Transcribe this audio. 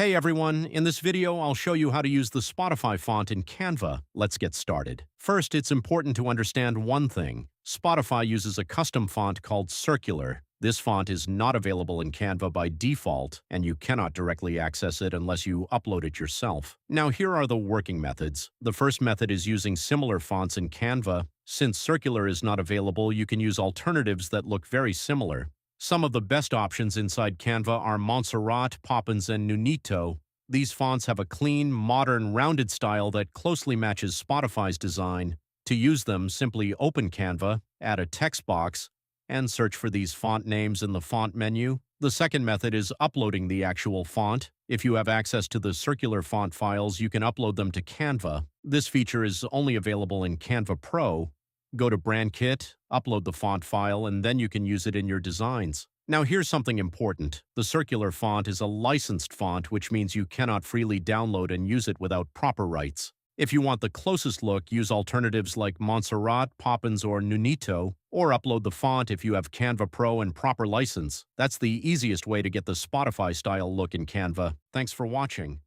Hey everyone, in this video I'll show you how to use the Spotify font in Canva. Let's get started. First, it's important to understand one thing. Spotify uses a custom font called Circular. This font is not available in Canva by default, and you cannot directly access it unless you upload it yourself. Now here are the working methods. The first method is using similar fonts in Canva. Since Circular is not available, you can use alternatives that look very similar. Some of the best options inside Canva are Montserrat, Poppins, and Nunito. These fonts have a clean, modern, rounded style that closely matches Spotify's design. To use them, simply open Canva, add a text box, and search for these font names in the font menu. The second method is uploading the actual font. If you have access to the circular font files, you can upload them to Canva. This feature is only available in Canva Pro. Go to Brand Kit, upload the font file, and then you can use it in your designs. Now here's something important. The circular font is a licensed font, which means you cannot freely download and use it without proper rights. If you want the closest look, use alternatives like Montserrat, Poppins, or Nunito, or upload the font if you have Canva Pro and proper license. That's the easiest way to get the Spotify-style look in Canva. Thanks for watching.